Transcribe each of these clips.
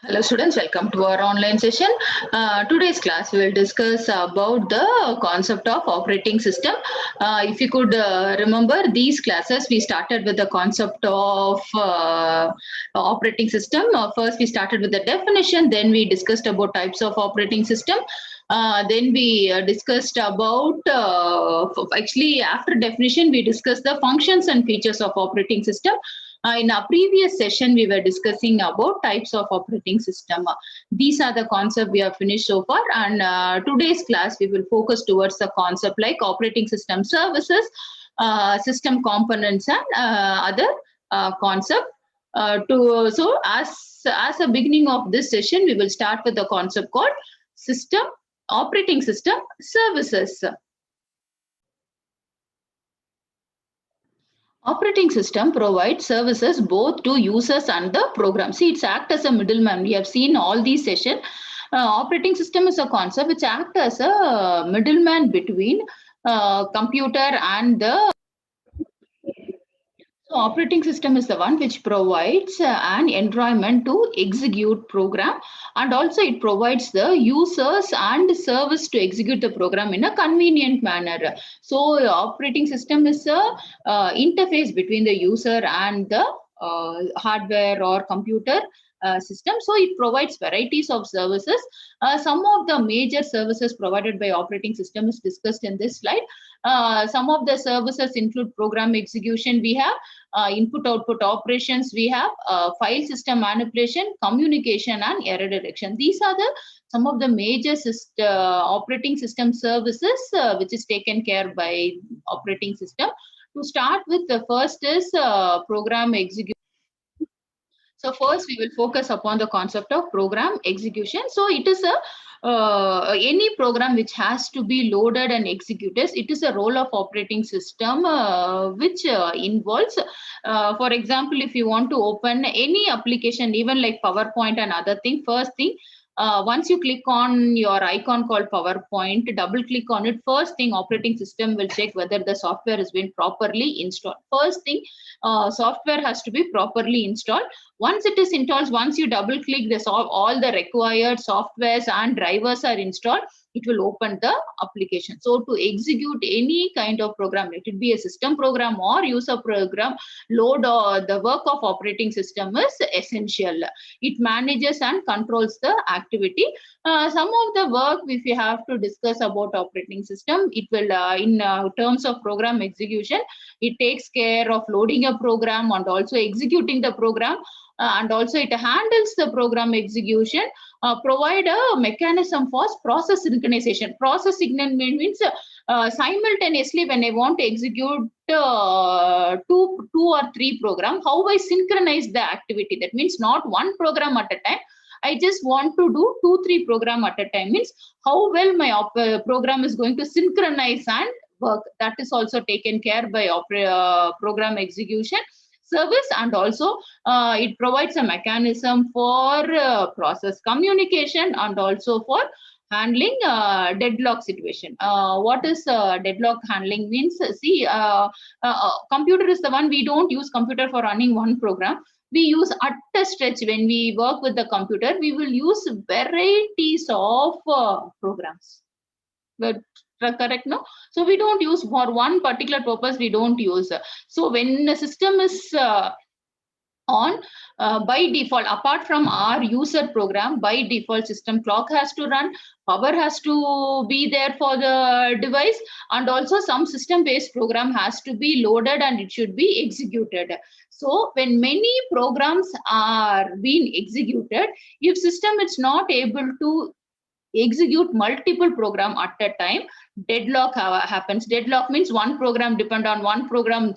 Hello students, welcome to our online session. Today's class we will discuss about the concept of operating system. If you could remember these classes, we started with the concept of operating system. First we started with the definition, then we discussed about types of operating system. Then we discussed about, actually after definition we discussed the functions and features of operating system. In our previous session, we were discussing about types of operating system. These are the concepts we have finished so far, and today's class we will focus towards the concept like operating system services, system components, and other concept. As a beginning of this session, we will start with the concept called system operating system services. Operating system provides services both to users and the program. See, it's act as a middleman. We have seen all these sessions. Operating system is a concept which acts as a middleman between computer and the. So operating system is the one which provides an environment to execute program, and also it provides the users and service to execute the program in a convenient manner. So operating system is a interface between the user and the hardware or computer system. So it provides varieties of services. Some of the major services provided by operating system is discussed in this slide. Some of the services include program execution, we have input output operations, we have file system manipulation, communication, and error detection. These are the some of the major operating system services which is taken care by operating system. To start with, the first is program execution. So first we will focus upon the concept of program execution. So it is a any program which has to be loaded and executed. It is a role of operating system which involves, for example, if you want to open any application, even like PowerPoint and other thing, first thing, once you click on your icon called PowerPoint, double click on it, first thing operating system will check whether the software has been properly installed. First thing, software has to be properly installed. Once it is installed, once you double click this, all the required softwares and drivers are installed, it will open the application. So to execute any kind of program, let it be a system program or user program, load or the work of operating system is essential. It manages and controls the activity. Some of the work, if you have to discuss about operating system, it will in terms of program execution, it takes care of loading a program and also executing the program. And also it handles the program execution, provide a mechanism for process synchronization. Process synchronization means simultaneously when I want to execute two or three program, how I synchronize the activity. That means not one program at a time. I just want to do 2-3 program at a time. Means how well my program is going to synchronize and work. That is also taken care by program execution service. And also it provides a mechanism for process communication and also for handling deadlock situation. What is deadlock handling means? See, computer is the one, we don't use computer for running one program. We use at a stretch, when we work with the computer, we will use varieties of programs. But correct, no? So we don't use for one particular purpose, we don't use. So when the system is on, by default, apart from our user program, by default system clock has to run, power has to be there for the device, and also some system based program has to be loaded and it should be executed. So when many programs are being executed, if system is not able to execute multiple program at a time, deadlock happens. Deadlock means one program depend on one program.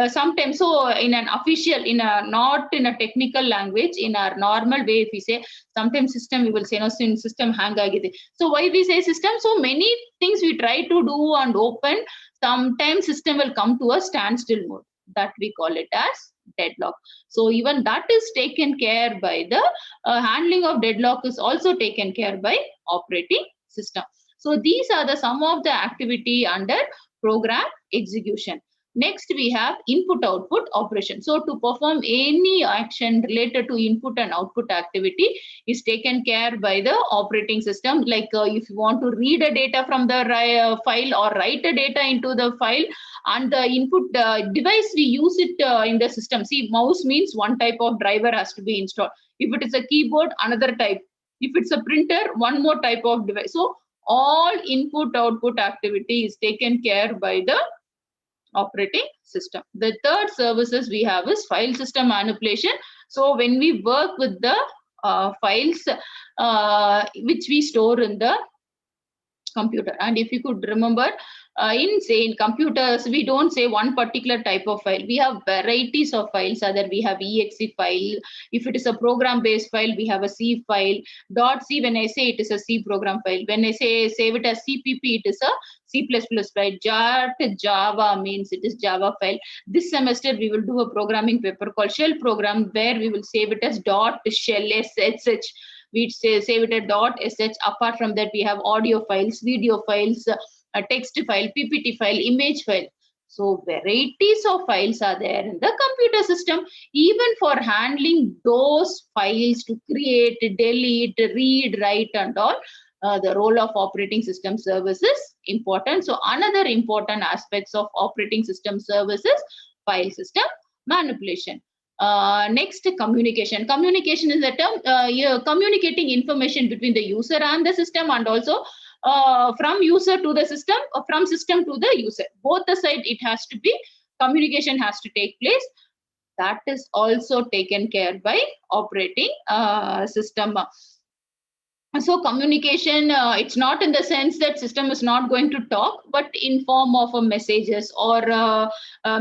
Sometimes, so in an official, in a not in a technical language, in our normal way, if we say sometimes system, we will say no, system hang agide. So why we say system? So many things we try to do and open, sometimes system will come to a standstill mode. That we call it as deadlock. So even that is taken care by the handling of deadlock is also taken care by operating system. So these are the some of the activity under program execution. Next, we have input-output operation. So to perform any action related to input and output activity is taken care by the operating system. Like if you want to read a data from the file or write a data into the file, and the input device we use it in the system. See, mouse means one type of driver has to be installed. If it is a keyboard, another type. If it's a printer, one more type of device. So all input-output activity is taken care by the operating system. The third services we have is file system manipulation. So when we work with the files which we store in the computer, and if you could remember, in computers we don't say one particular type of file. We have varieties of files. Either we have exe file. If it is a program based file, we have a C file. .c, when I say it is a C program file. When I say save it as CPP, it is a C++ file. Java means it is Java file. This semester we will do a programming paper called shell program, where we will save it as .shell sh. We save it at .sh. Apart from that, we have audio files, video files, a text file, PPT file, image file. So varieties of files are there in the computer system. Even for handling those files to create, delete, read, write and all, the role of operating system service is important. So another important aspects of operating system service is file system manipulation. Next, communication. Communication is a term communicating information between the user and the system, and also from user to the system, or from system to the user. Both the side it has to be, communication has to take place. That is also taken care by operating system. So communication, it's not in the sense that system is not going to talk, but in form of a messages or a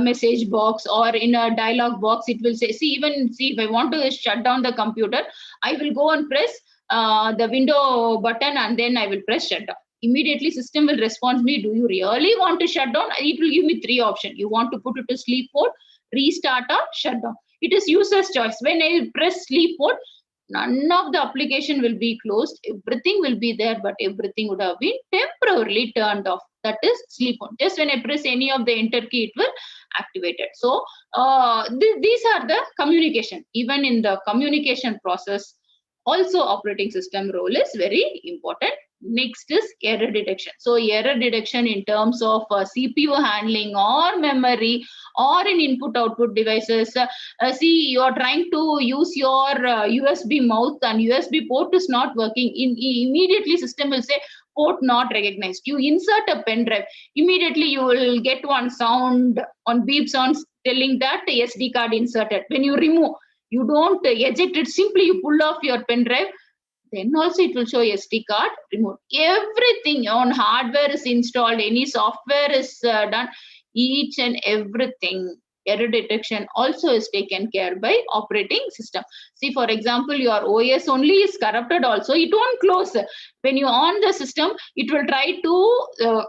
message box, or in a dialog box, it will say, see if I want to shut down the computer, I will go and press the window button, and then I will press shut down. Immediately system will respond me, do you really want to shut down? It will give me three options. You want to put it to sleep mode, restart or shut down. It is user's choice. When I press sleep mode, none of the application will be closed. Everything will be there, but everything would have been temporarily turned off. That is sleep mode. Just when I press any of the enter key, it will activate it. So these are the communication. Even in the communication process, also operating system role is very important. Next is error detection. So error detection in terms of CPU handling or memory or in input-output devices. See, you are trying to use your USB mouse and USB port is not working. Immediately system will say port not recognized. You insert a pen drive, immediately you will get one sound on beep sounds telling that the SD card inserted. When you remove, you don't eject it, simply you pull off your pen drive, then also it will show SD card removed. Everything on hardware is installed, any software is done, each and everything. Error detection also is taken care by operating system. See, for example, your OS only is corrupted also, it won't close. When you on the system, it will try to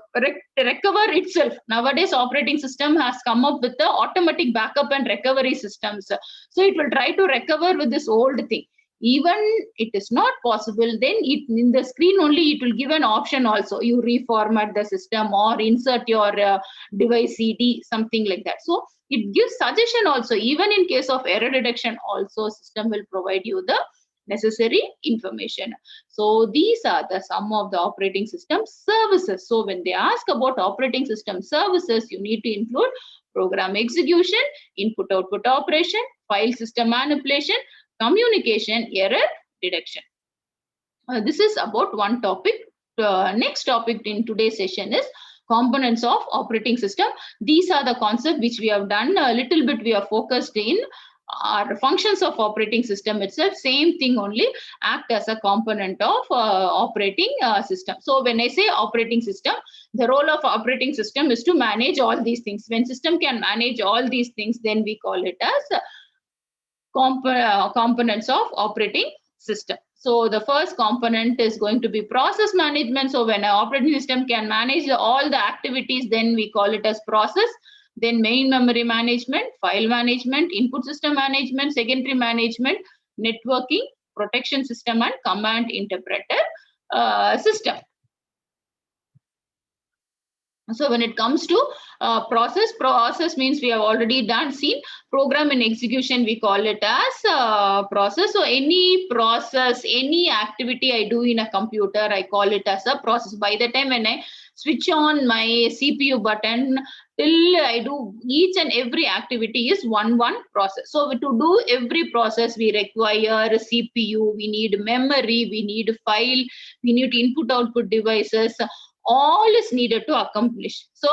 recover itself. Nowadays, operating system has come up with the automatic backup and recovery systems. So it will try to recover with this old thing. Even it is not possible, then in the screen only it will give an option also. You reformat the system or insert your device CD, something like that. So it gives suggestion also. Even in case of error detection also, system will provide you the necessary information. So these are the some of the operating system services. So when they ask about operating system services, you need to include program execution, input-output operation, file system manipulation, communication, error detection. This is about one topic. Next topic in today's session is components of operating system. These are the concepts which we have done a little bit. We are focused in our functions of operating system itself. Same thing, only act as a component of operating system. So when I say operating system, the role of operating system is to manage all these things. When system can manage all these things, then we call it as components of operating system. So the first component is going to be process management. So when an operating system can manage all the activities, then we call it as process. Then main memory management, file management, input system management, secondary management, networking, protection system, and command interpreter system. So when it comes to process means we have already seen program in execution, we call it as process. So any process, any activity I do in a computer, I call it as a process. By the time when I switch on my CPU button till I do each and every activity is one process. So to do every process, we require a CPU, we need memory, we need file, we need input output devices, all is needed to accomplish. So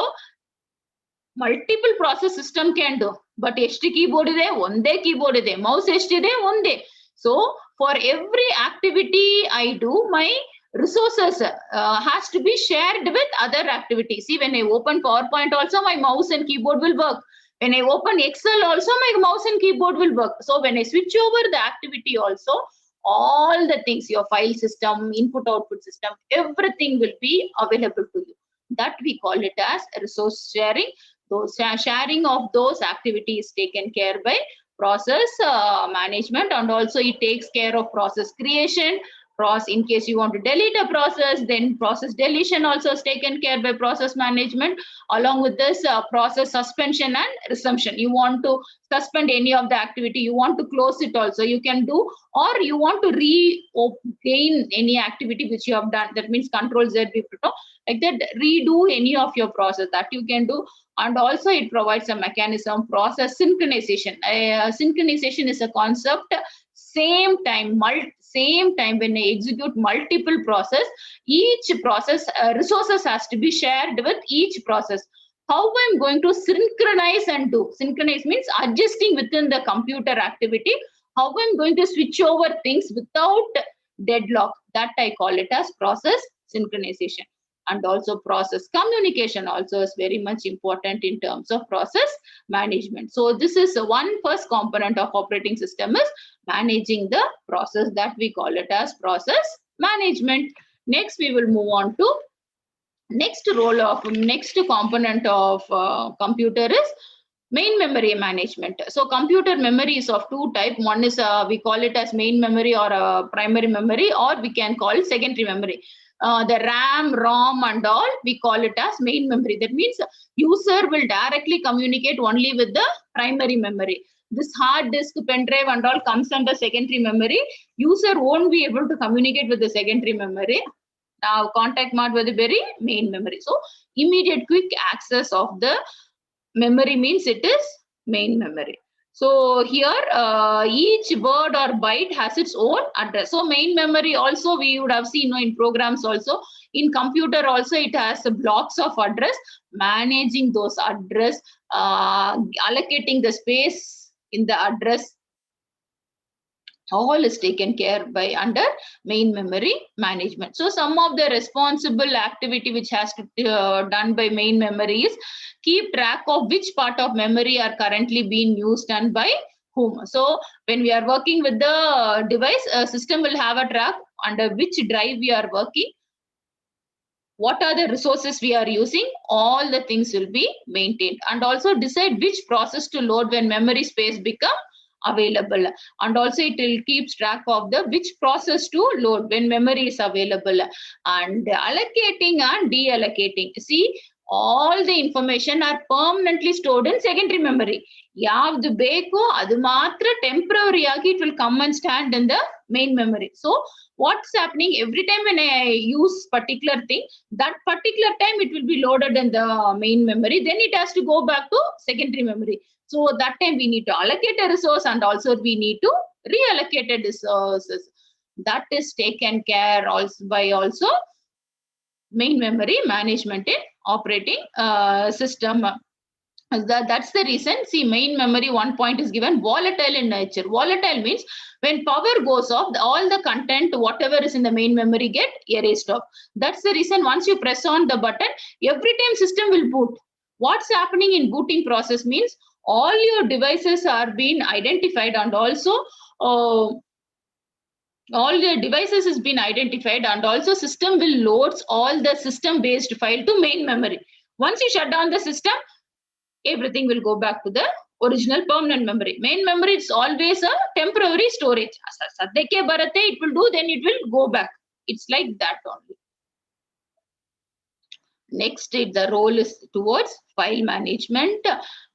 multiple process system can do, but HT keyboard is one day keyboard is mouse HT one day. So for every activity I do, my resources has to be shared with other activities. See, when I open PowerPoint also, my mouse and keyboard will work. When I open Excel also, my mouse and keyboard will work. So when I switch over the activity also, all the things, your file system, input output system, everything will be available to you. That we call it as resource sharing. Those sharing of those activities taken care by process management, and also it takes care of process creation. In case you want to delete a process, then process deletion also is taken care by process management. Along with this process suspension and resumption, you want to suspend any of the activity, you want to close it also, you can do, or you want to regain any activity which you have done, that means Control Z, like that, redo any of your process, that you can do. And also it provides a mechanism, process synchronization. Synchronization is a concept. Same time when I execute multiple process, each process resources has to be shared with each process. How I'm going to synchronize and do? Synchronize means adjusting within the computer activity. How I'm going to switch over things without deadlock? That I call it as process synchronization. And also process communication also is very much important in terms of process management. So this is one first component of operating system is managing the process, that we call it as process management. Next we will move on to next component of computer is main memory management. So computer memory is of two types. One is we call it as main memory or primary memory, or we can call it secondary memory. The RAM, ROM and all, we call it as main memory. That means user will directly communicate only with the primary memory. This hard disk, pen drive and all comes under secondary memory. User won't be able to communicate with the secondary memory. Now contact mode with the very main memory. So immediate quick access of the memory means it is main memory. So here each word or byte has its own address. So main memory also we would have seen in programs also. In computer also it has blocks of address. Managing those address, allocating the space in the address, all is taken care by under main memory management. So some of the responsible activity which has to done by main memory is keep track of which part of memory are currently being used and by whom. So when we are working with the device, system will have a track under which drive we are working, what are the resources we are using, all the things will be maintained, and also decide which process to load when memory space become available. And also it will keep track of the which process to load when memory is available, and allocating and deallocating. See, all the information are permanently stored in secondary memory. ಯಾವ್ದು ಬೇಕೋ ಅದು ಮಾತ್ರ temporary ಆಗಿ it will come and stand in the main memory. So what's happening every time when I use particular thing, that particular time it will be loaded in the main memory, then it has to go back to secondary memory. So that time we need to allocate a resource, and also we need to reallocate a resources. That is taken care also by also main memory management in operating system. That's the reason. See, main memory one point is given volatile in nature. Volatile means when power goes off, all the content, whatever is in the main memory, get erased off. That's the reason once you press on the button, every time system will boot. What's happening in booting process means all your devices are being identified, and also all the devices has been identified, and also system will loads all the system based file to main memory. Once you shut down the system, everything will go back to the original permanent memory. Main memory is always a temporary storage. Sadyake barate it will do, then it will go back. It's like that only. Next, the role is towards file management.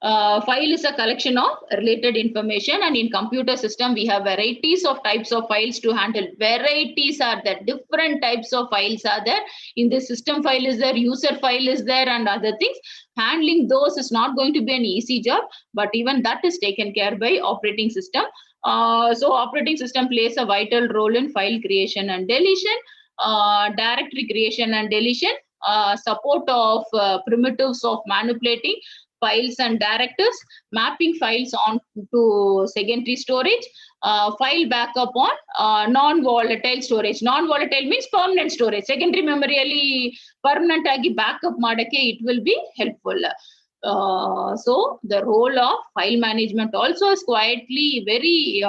File is a collection of related information, and in computer system we have varieties of types of files to handle. Varieties are there, different types of files are there. In the system file is there, user file is there, and other things. Handling those is not going to be an easy job, but even that is taken care by operating system. So operating system plays a vital role in file creation and deletion, directory creation and deletion, support of primitives of manipulating files and directors, mapping files on to secondary storage, file backup on non-volatile storage. Non-volatile means permanent storage. Secondary memory ali permanent agi backup madake it will be helpful. So the role of file management also is quietly very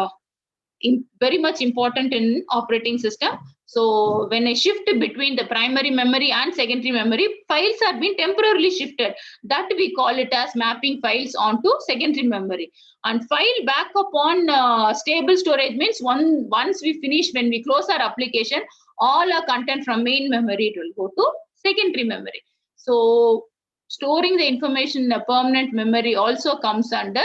much important in operating system. So when I shift between the primary memory and secondary memory, files are being temporarily shifted. That we call it as mapping files onto secondary memory. And file backup on stable storage means once we finish, when we close our application, all our content from main memory, it will go to secondary memory. So storing the information in a permanent memory also comes under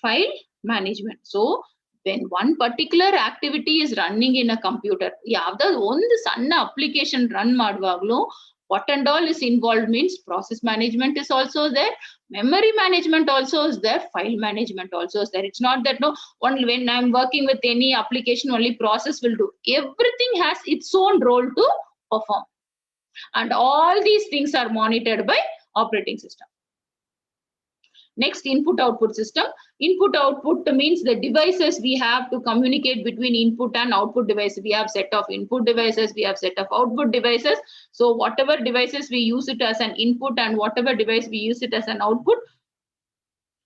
file management. So when one particular activity is running in a computer, ಯಾವ್ದಾದ್ರು ಒಂದು ಸಣ್ಣ application run ಮಾಡುವಾಗಲೂ what and all is involved means process management is also there, memory management also is there, file management also is there. It's not that no, only when I'm working with any application only process will do. Everything has its own role to perform, and all these things are monitored by operating system. Next, input output system. Input output means the devices we have to communicate between input and output device. We have set of input devices, we have set of output devices. So whatever devices we use it as an input and whatever device we use it as an output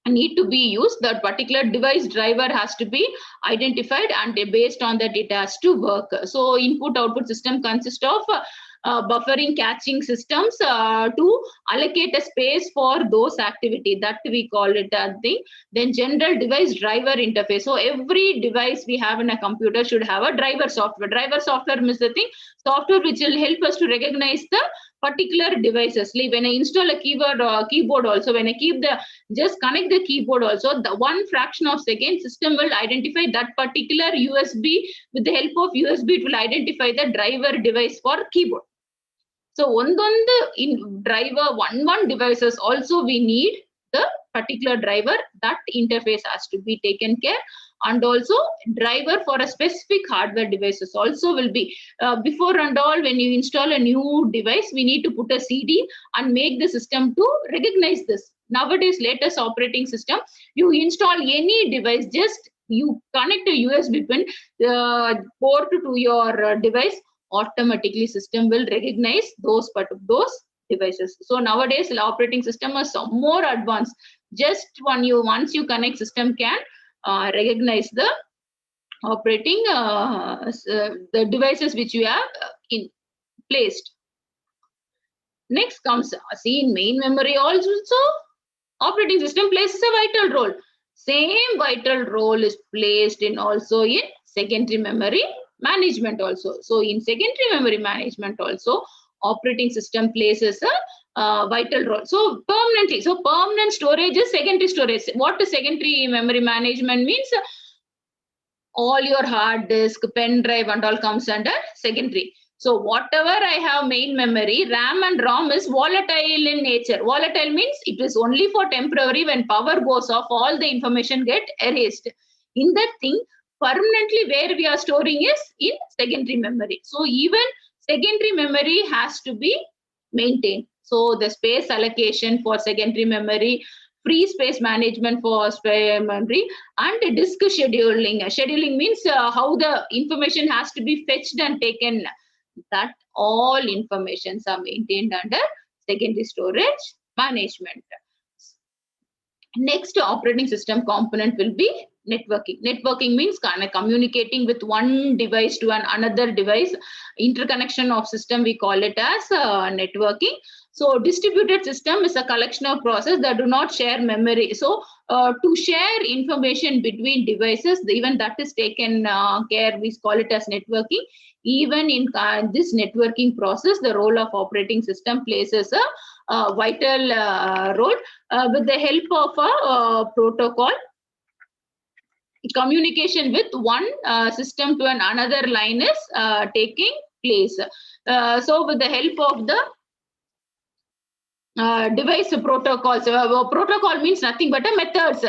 need to be used. That particular device driver has to be identified, and based on that it has to work. So input output system consists of buffering catching systems to allocate a space for those activity, that we call it a thing. Then general device driver interface. So every device we have in a computer should have a driver software. Driver software means the thing, software which will help us to recognize the particular devices. Like when I install a keyboard also, when I just connect the keyboard also, the one fraction of second system will identify that particular USB. With the help of USB, it will identify the driver device for keyboard. So on the driver one devices also we need the particular driver. That interface has to be taken care, and also driver for a specific hardware devices also will be before and all. When you install a new device, we need to put a CD and make the system to recognize this. Nowadays latest operating system, you install any device, just you connect a USB pin port to your device, automatically system will recognize those devices. So nowadays the operating system is more advanced. Just once you connect, system can recognize the operating the devices which you have placed. Next comes, see, in main memory also operating system plays a vital role. Same vital role is placed in also in secondary memory management also. So in secondary memory management also, operating system places a vital role. So permanently, so permanent storage is secondary storage. What is secondary memory management means? All your hard disk, pen drive and all comes under secondary. So whatever I have main memory, RAM and ROM is volatile in nature. Volatile means it is only for temporary. When power goes off, all the information get erased. In that thing, permanently where we are storing is in secondary memory. So even secondary memory has to be maintained. So the space allocation for secondary memory, free space management for spare memory, and disk scheduling. Scheduling means how the information has to be fetched and taken. That all informations are maintained under secondary storage management. Next operating system component will be networking. Networking means kind of communicating with one device to another device. Interconnection of system, we call it as networking. So distributed system is a collection of processes that do not share memory. So to share information between devices, even that is taken care, we call it as networking. Even in this networking process, the role of operating system plays a vital role with the help of a protocol. Communication with one system to another line is taking place. So with the help of the device protocols. Protocol means nothing but a methods.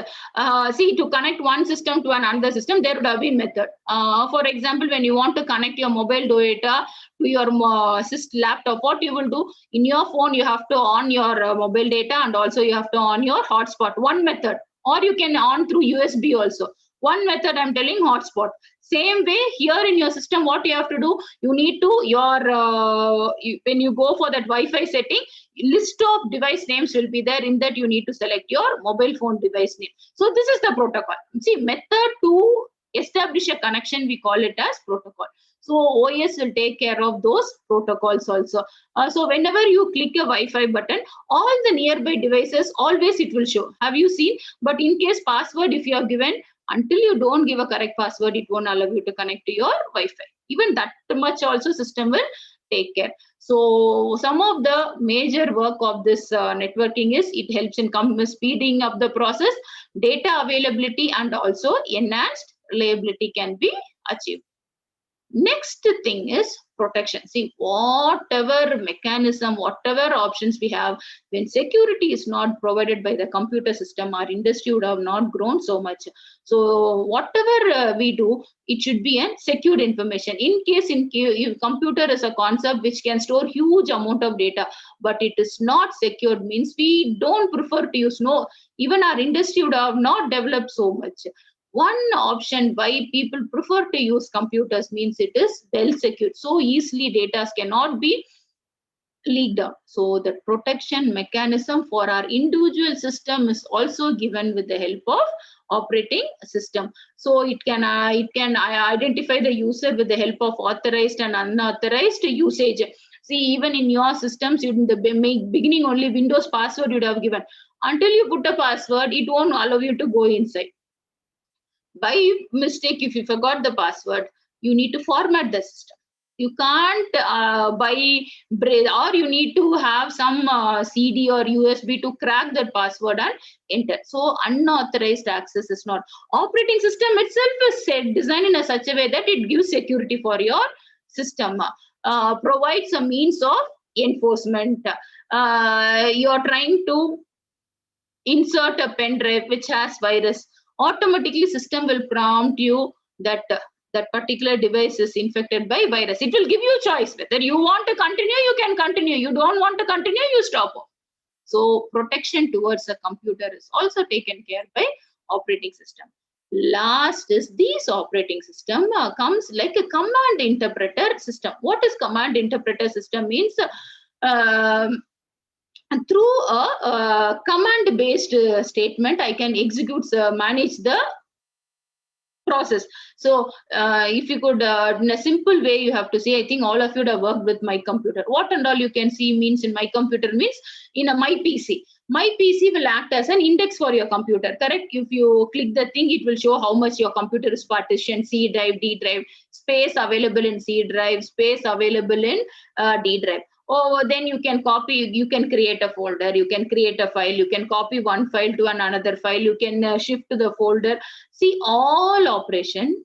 See, to connect one system to another system, there would have been method. For example, when you want to connect your mobile data to your laptop, what you will do in your phone, you have to on your mobile data, and also you have to on your hotspot. One method, or you can on through USB also. One method I'm telling, hotspot. Same way here in your system, what you have to do, you need to when you go for that Wi-Fi setting, list of device names will be there. In that you need to select your mobile phone device name. So this is the protocol. See, method to establish a connection, we call it as protocol. So OS will take care of those protocols also. So whenever you click a Wi-Fi button, all the nearby devices, always it will show. Have you seen? But in case password, if you have given, until you don't give a correct password, it won't allow you to connect to your Wi-Fi. Even that much also system will take care. So some of the major work of this networking is it helps in speeding up the process, data availability, and also enhanced reliability can be achieved. Next thing is protection. See, whatever mechanism, whatever options we have, when security is not provided by the computer system, our industry would have not grown so much. So whatever we do, it should be a secured information. In case computer is a concept which can store huge amount of data, but it is not secured, means we don't prefer to use. No, even our industry would have not developed so much. One option why people prefer to use computers means it is well secured. So easily data cannot be leaked out. So the protection mechanism for our individual system is also given with the help of operating system. So it can identify the user with the help of authorized and unauthorized usage. See, even in your systems, in the beginning only Windows password you'd have given. Until you put a password, it won't allow you to go inside. By mistake, if you forgot the password, you need to format the system. You can't or you need to have some CD or USB to crack that password and enter. So unauthorized access is not. Operating system itself is designed in such a way that it gives security for your system, provides a means of enforcement. You're trying to insert a pen drive which has virus, automatically system will prompt you that that particular device is infected by virus. It will give you a choice whether you want to continue, you can continue. You don't want to continue, you stop. So protection towards a computer is also taken care by operating system. Last is this operating system comes like a command interpreter system. What is command interpreter system means? Through a command-based statement, I can execute, manage the process. So if you could, in a simple way, you have to say, I think all of you have worked with my computer. What and all you can see means in my computer means in a my PC. My PC will act as an index for your computer, correct? If you click the thing, it will show how much your computer is partitioned, C drive, D drive, space available in C drive, space available in D drive. Oh, then you can copy, you can create a folder, you can create a file, you can copy one file to another file, you can shift to the folder. See, all operation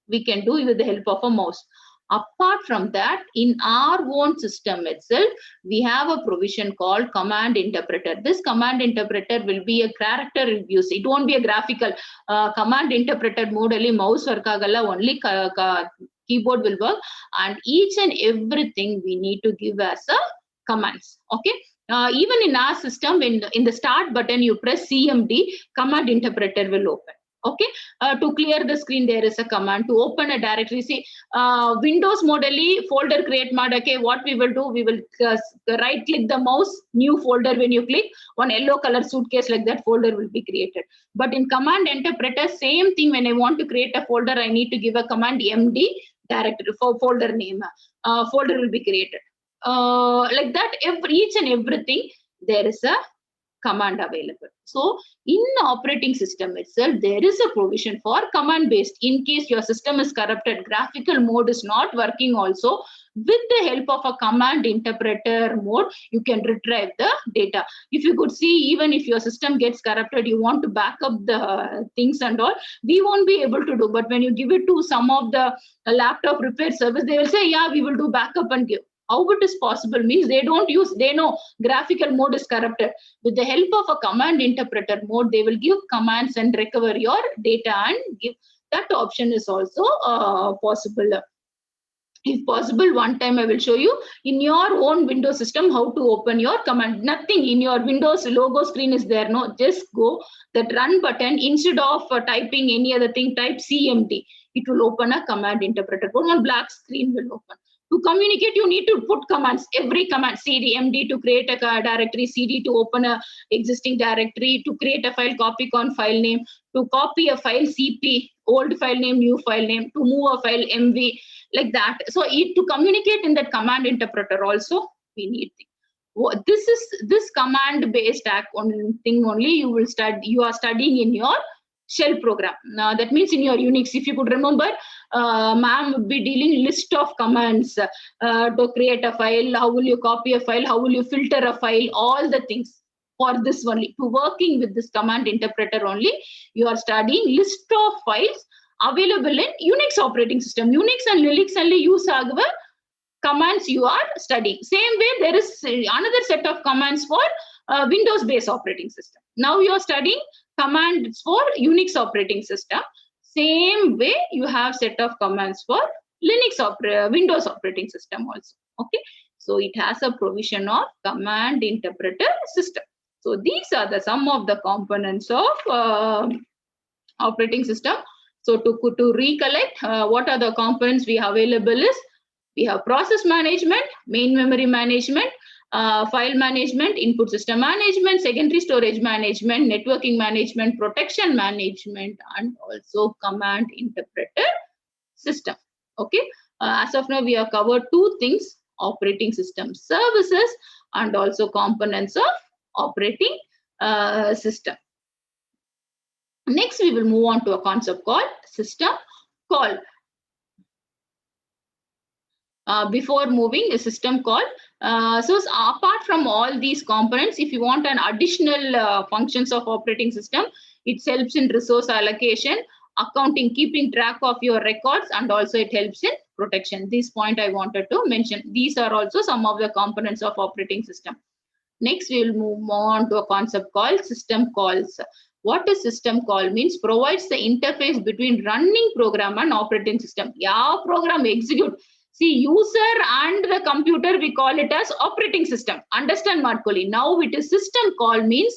we can do with the help of a mouse. Apart from that, in our own system itself, we have a provision called command interpreter. This command interpreter will be a character use. It won't be a graphical command interpreter mode. Mouse work agalla, only keyboard will work, and each and everything we need to give as a commands. Okay. Even in our system, in the start button, you press CMD, command interpreter will open. Okay, to clear the screen, there is a command. To open a directory, see, Windows modally folder create mode. Okay, what we will do, we will right click the mouse, new folder. When you click, one yellow color suitcase like that folder will be created. But in command interpreter, same thing. When I want to create a folder, I need to give a command MD directory for folder name. Folder will be created. like that, each and everything there is a command available. So in operating system itself, there is a provision for command based. In case your system is corrupted, graphical mode is not working also, with the help of a command interpreter mode, you can retrieve the data. If you could see, even if your system gets corrupted, you want to back up the things and all, we won't be able to do. But when you give it to some of the laptop repair service, they will say, yeah, we will do backup and give. How it is possible means they don't use, they know graphical mode is corrupted. With the help of a command interpreter mode, they will give commands and recover your data and give. That option is also possible. If possible, one time I will show you in your own Windows system how to open your command. Nothing in your Windows logo screen is there. No, just go that run button. Instead of typing any other thing, type CMD. It will open a command interpreter. One black screen will open. To communicate, you need to put commands. Every command, CD, MD to create a directory, CD to open a existing directory, to create a file, copy con file name, to copy a file, CP, old file name, new file name, to move a file, MV, like that. So to communicate in that command interpreter also, we need this command based thing only you will study. You are studying in your shell program. That means in your Unix, if you could remember, ma'am would be dealing list of commands to create a file. How will you copy a file? How will you filter a file? All the things. For this only, to working with this command interpreter only, you are studying list of files available in Unix operating system. Unix and Linux only use agava commands you are studying. Same way, there is another set of commands for Windows based operating system. Now you are studying commands for Unix operating system. Same way, you have set of commands for Windows operating system also. Okay, so it has a provision of command interpreter system. So these are the some of the components of operating system. So to recollect, what are the components we have available is, we have process management, main memory management, file management, input system management, secondary storage management, networking management, protection management, and also command interpreter system. Okay. As of now, we have covered two things: operating system services and also components of operating system. Next, we will move on to a concept called system call. Before moving, a system call. So apart from all these components, if you want an additional functions of operating system, it helps in resource allocation, accounting, keeping track of your records, and also it helps in protection. This point I wanted to mention. These are also some of the components of operating system. Next, we will move on to a concept called system calls. What is system call means? Provides the interface between running program and operating system. Yeah, program execute. See, user and the computer, we call it as operating system. Understand, Marcoli? Now it is system call means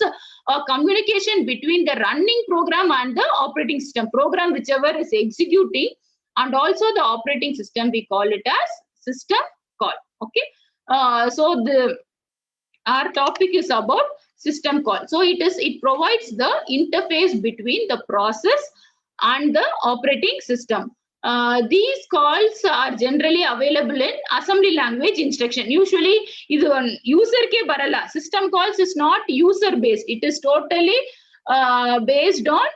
a communication between the running program and the operating system. Program whichever is executing, and also the operating system, we call it as system call. Okay. So our topic is about system call. So it provides the interface between the process and the operating system. These calls are generally available in assembly language instruction. Usually, idu user ke barala. System calls is not user based. It is totally based on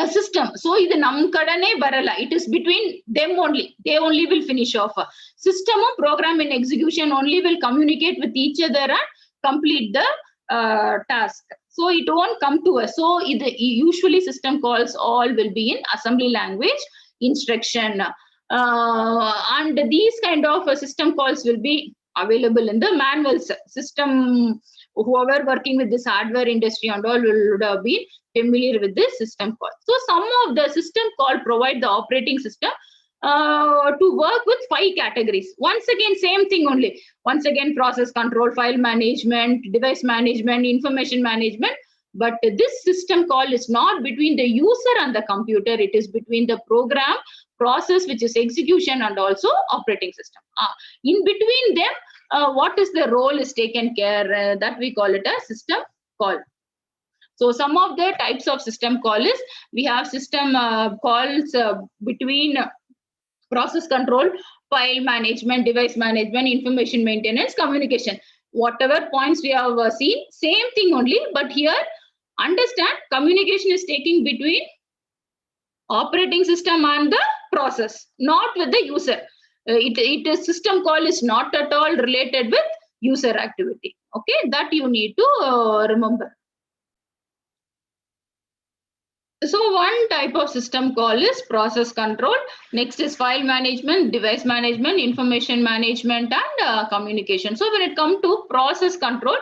system. So idu nam kadane barala. It is between them only. They only will finish off. System or program in execution only will communicate with each other and complete the task. So it won't come to us. So usually system calls all will be in assembly language instruction. And these kind of system calls will be available in the manuals. System, whoever working with this hardware industry and all would have been familiar with this system call. So some of the system call provide the operating system to work with 5 categories. Once again, same thing only. Once again, process control, file management, device management, information management. But this system call is not between the user and the computer. It is between the program, process, which is execution, and also operating system. In between them, what is the role is taken care, that we call it a system call. So some of the types of system call is, we have system calls between process control file management, device management, information maintenance, communication. Whatever points we have seen, same thing only, but here understand communication is taking between operating system and the process, not with the user. It is system call is not at all related with user activity. Okay, that you need to remember. So one type of system call is process control. Next is file management, device management, information management, and communication. So when it comes to process control,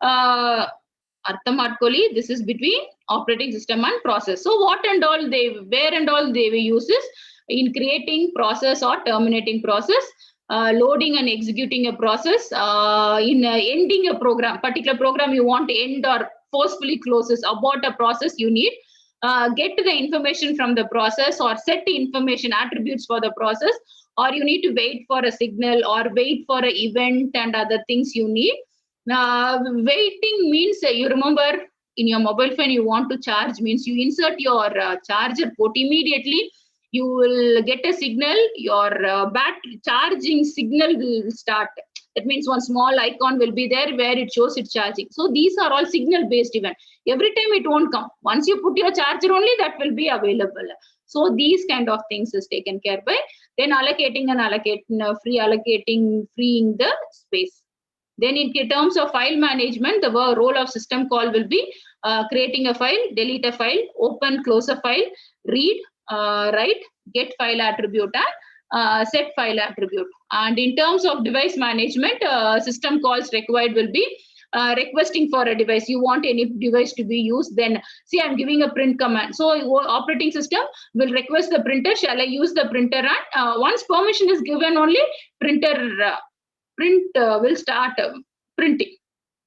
Arthamarkoli, this is between operating system and process. So what and all where and all they will use is in creating process or terminating process, loading and executing a process, in ending a program, particular program you want to end or forcefully closes about a process, you need get the information from the process or set the information attributes for the process, or you need to wait for a signal or wait for an event and other things you need. Waiting means you remember in your mobile phone you want to charge, means you insert your charger port immediately, you will get a signal, your battery charging signal will start. That means one small icon will be there where it shows it's charging. So these are all signal based event. Every time it won't come. Once you put your charger only, that will be available. So these kind of things is taken care by. Then allocating and freeing the space. Then in terms of file management, the role of system call will be creating a file, delete a file, open, close a file, read, write, get file attribute, and set file attribute. And in terms of device management, system calls required will be requesting for a device. You want any device to be used, then see I'm giving a print command. So operating system will request the printer, shall I use the printer, and once permission is given only, printer print will start printing.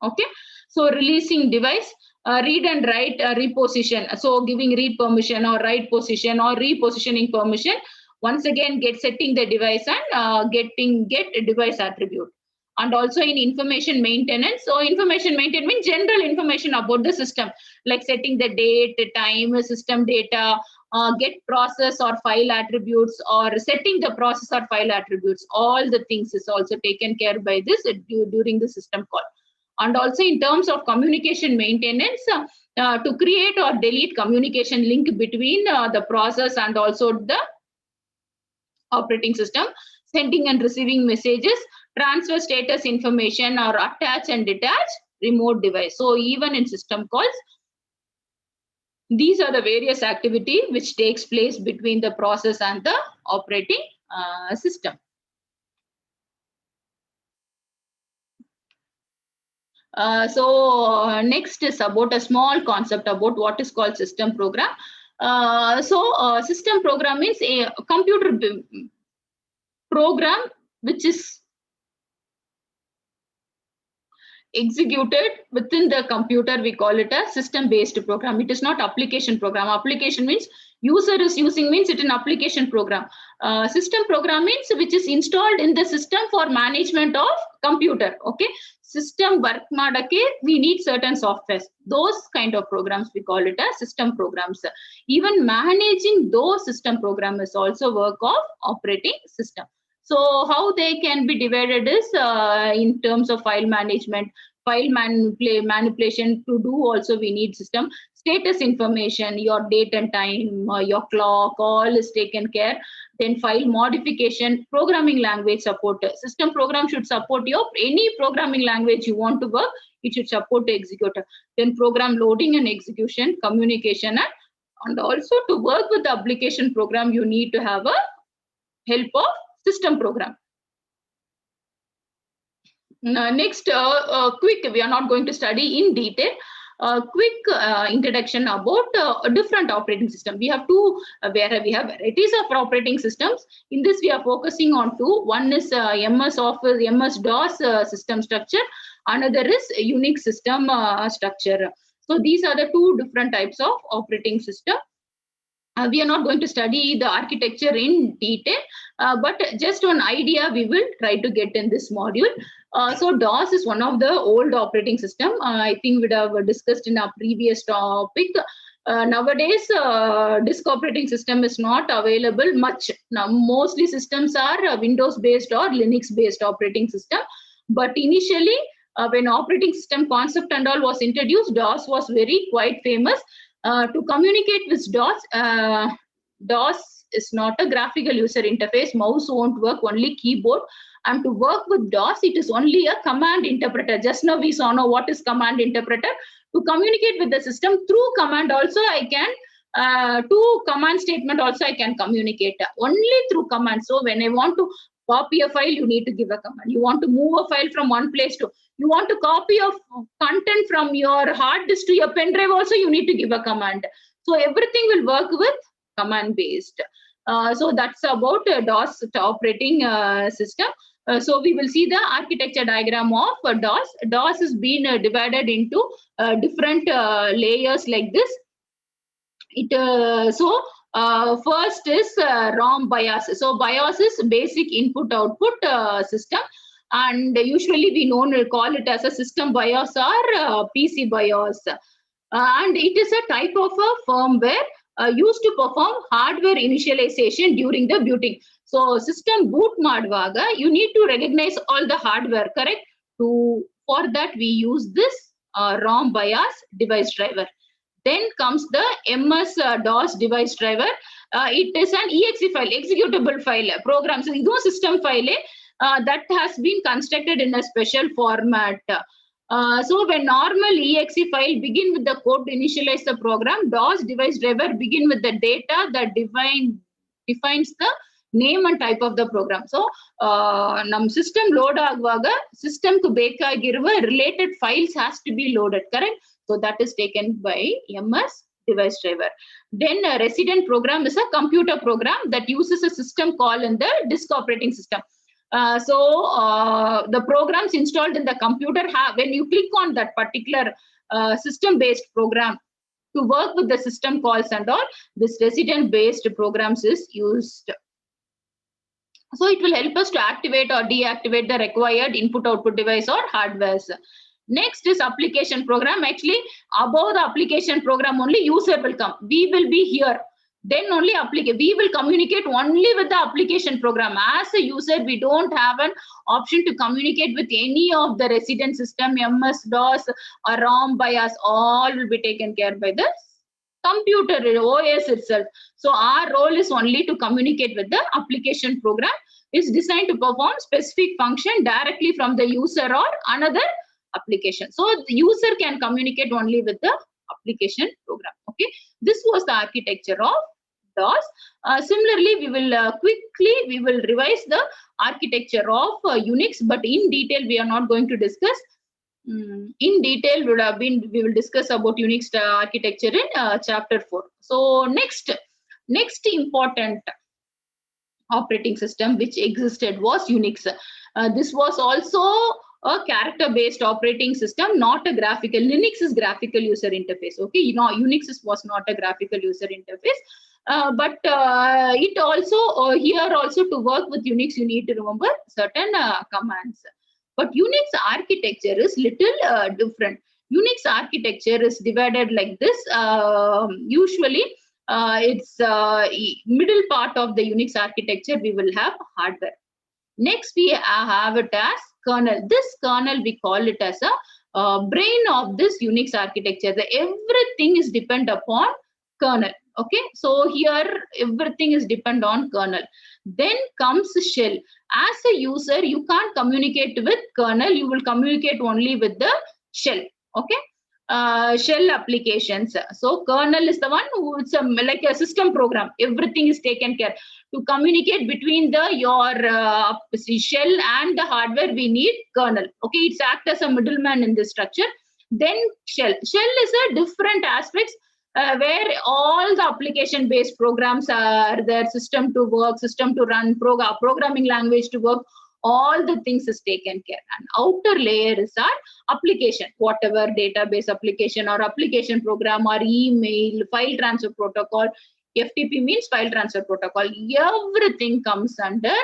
Okay, so releasing device, read and write, reposition. So giving read permission or write position or repositioning permission. Once again, setting the device and get device attribute. And also in information maintenance. So information maintenance means general information about the system, like setting the date, time, system data, get process or file attributes, or setting the process or file attributes. All the things is also taken care by this during the system call. And also in terms of communication maintenance, to create or delete communication link between the process and also the operating system, sending and receiving messages, transfer status information, or attach and detach remote device. So even in system calls, these are the various activity which takes place between the process and the operating system. So next is about a small concept about what is called system program. System program means a computer program which is executed within the computer. We call it a system based program. It is not application program. Application means user is using, means it is an application program. System program means which is installed in the system for management of computer. Okay, system work madake we need certain softwares. Those kind of programs we call it as system programs. Even managing those system programs is also work of operating system. So how they can be divided is in terms of file management, file manipulation. To do also we need system status information, your date and time, your clock, all is taken care. Then file modification, programming language support. System program should support your any programming language you want to work. It should support the executor. Then program loading and execution, communication, and also to work with the application program you need to have a help of system program. Next, quick, we are not going to study in detail. Quick introduction about different operating system. We have two, where we have varieties of operating systems. In this, we are focusing on two. One is MS Office, MS-DOS system structure. Another is Unix system structure. So these are the two different types of operating system. We are not going to study the architecture in detail, but just one idea we will try to get in this module. So DOS is one of the old operating system. I think we have discussed in our previous topic. Nowadays, disk operating system is not available much. Now, mostly systems are Windows-based or Linux-based operating system. But initially, when operating system concept and all was introduced, DOS was very quite famous. To communicate with DOS, DOS is not a graphical user interface. Mouse won't work, only keyboard. And to work with DOS, it is only a command interpreter. Just now we saw now what is command interpreter. To communicate with the system through command also I can, to command statement also I can communicate only through command. So when I want to copy a file, you need to give a command. You want to move a file from one place to, you want to copy of content from your hard disk to your pen drive also, you need to give a command. So everything will work with command based. So that's about DOS operating system. So we will see the architecture diagram of DOS. DOS has been divided into different layers like this. First is ROM BIOS. So BIOS is basic input-output system, and usually we call it as a system BIOS or PC BIOS. And it is a type of a firmware used to perform hardware initialization during the booting. So system boot ಮಾಡುವಾಗ you need to recognize all the hardware, correct? For that we use this ROM BIOS device driver. Then comes the MS-DOS device driver. It is an exe file, executable file, program. So this system file that has been constructed in a special format. So when normal exe file begin with the code to initialize the program, DOS device driver begin with the data that defines the name and type of the program. So num system load aguvaga system ku ಬೇಕಾಗಿರುವ related files has to be loaded, correct? So that is taken by MS device driver. Then resident program is a computer program that uses a system call in the disk operating system. The programs installed in the computer when you click on that particular system-based program to work with the system calls and all, this resident-based programs is used. So it will help us to activate or deactivate the required input-output device or hardwares. Next is application program. Actually, above the application program only user will come. We will be here. Then only we will communicate only with the application program. As a user, we don't have an option to communicate with any of the resident system, MS-DOS or ROM BIOS. All will be taken care by the computer OS itself. So our role is only to communicate with the application program. It's designed to perform specific function directly from the user or another application. So the user can communicate only with the application program. Okay, this was the architecture of DOS. Similarly, we will revise the architecture of Unix, but in detail we are not going to discuss. In detail we will discuss about Unix architecture in chapter 4. So next important operating system which existed was Unix. This was also a character-based operating system, not a graphical. Linux is graphical user interface. Okay, Unix was not a graphical user interface. But it also here also to work with Unix you need to remember certain commands. But Unix architecture is little different. Unix architecture is divided like this. Usually it's middle part of the Unix architecture we will have hardware. Next we have it as kernel. This kernel we call it as a brain of this Unix architecture. Everything is depend upon kernel. Okay, so here everything is depend on kernel. Then comes shell. As a user, you can't communicate with kernel. You will communicate only with the shell. Okay, shell applications. So kernel is the one who is like a system program. Everything is taken care. To communicate between your shell and the hardware, we need kernel. Okay, it's act as a middleman in this structure. Then shell. Shell is a different aspects. Where all the application-based programs are there, system to work, system to run, programming language to work, all the things is taken care. And outer layer is our application, whatever database application or application program or email, file transfer protocol. FTP means file transfer protocol. Everything comes under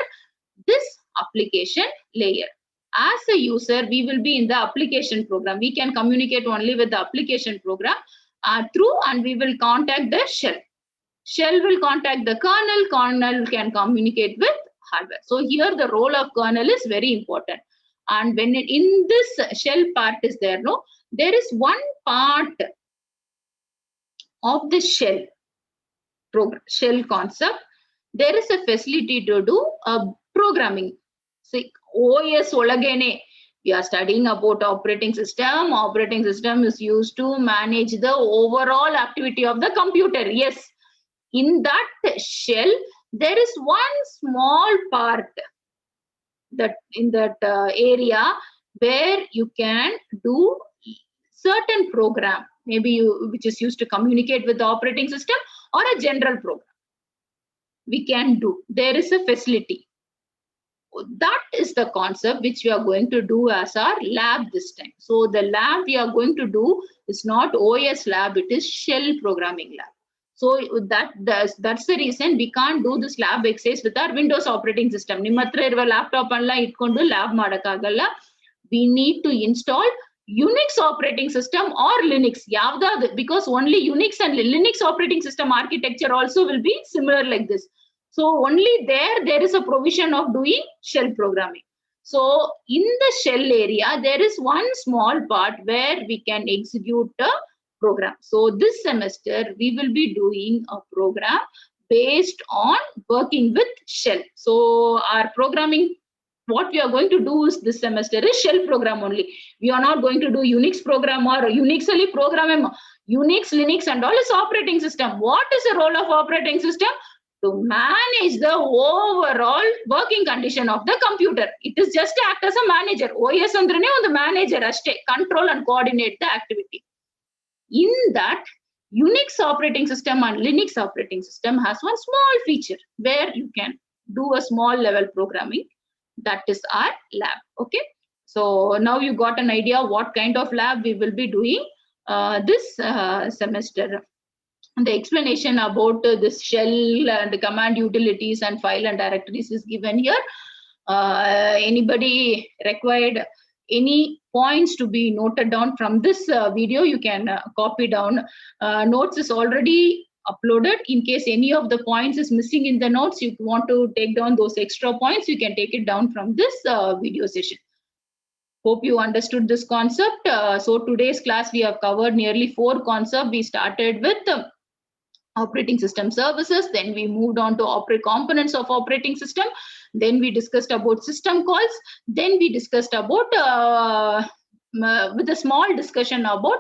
this application layer. As a user, we will be in the application program. We can communicate only with the application program. through, and we will contact the shell. Shell will contact the kernel. Kernel can communicate with hardware. So here the role of kernel is very important. And when in this shell part is there, no, there is one part of the shell program, shell concept. There is a facility to do programming. See, OS olagene. We are studying about operating system. Operating system is used to manage the overall activity of the computer. Yes. In that shell, there is one small part that in that area where you can do certain program, maybe which is used to communicate with the operating system or a general program. We can do. There is a facility. That is the concept which we are going to do as our lab this time. So the lab we are going to do is not OS lab, it is shell programming lab. So that's the reason we can't do this lab exercise with our Windows operating system. Laptop lab. We need to install Unix operating system or Linux. Because only Unix and Linux operating system architecture also will be similar like this. So only there is a provision of doing shell programming. So in the shell area, there is one small part where we can execute a program. So this semester, we will be doing a program based on working with shell. So our programming, what we are going to do is this semester is shell program only. We are not going to do Unix program or Unixly program. Unix, Linux and all is operating system. What is the role of operating system? To manage the overall working condition of the computer. It is just to act as a manager. OS andrene on the manager, control and coordinate the activity. In that, Unix operating system and Linux operating system has one small feature where you can do a small level programming. That is our lab. Okay. So now you got an idea what kind of lab we will be doing this semester. The explanation about this shell and command utilities and file and directories is given here. Anybody required any points to be noted down from this video, you can copy down. Notes is already uploaded. In case any of the points is missing in the notes, you want to take down those extra points, you can take it down from this video session. Hope you understood this concept. So today's class, we have covered nearly 4 concepts. We started with operating system services, then we moved on to components of operating system, then we discussed about system calls, then we discussed about with a small discussion about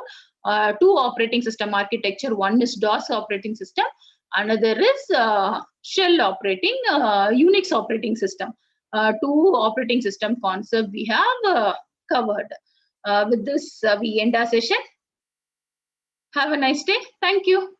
2 operating system architecture. One is DOS operating system, another is shell operating Unix operating system. 2 operating system concept we have covered. With this we end our session. Have a nice day. Thank you.